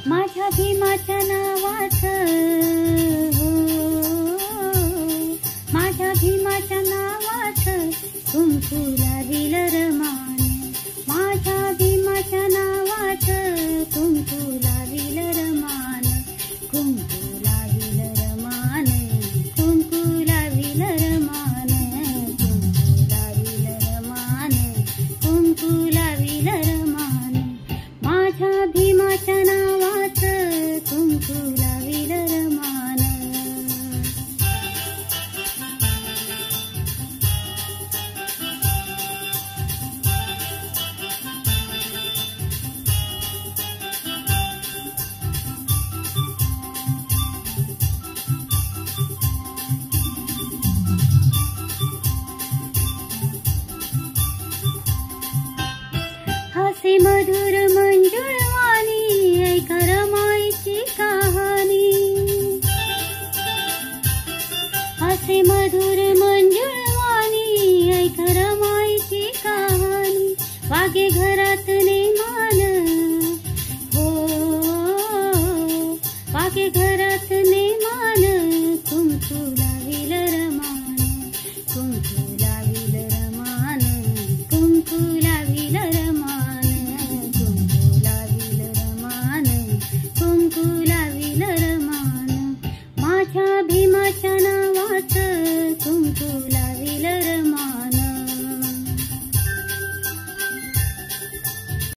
माझ्या भीमाच्या नावाचं, माझ्या भीमाच्या नावाचं कुंकू लाविल रमान, माझ्या भीमाच्या नावाचं कुंकू लाविल रमान, कुंकू लाविल रमान, कुंकू लाविल रमान, कुंकू लाविल रमान, कुंकू लाविल रमान, माझ्या भीमाच्या नावाचं कुंकू लाविल रमान. हसे मधुर मंजुळवाणी ऐका रमाईची कहाणी, हसे मधुर मंजुळवाणी ऐका रमाईची कहाणी, वागे घरात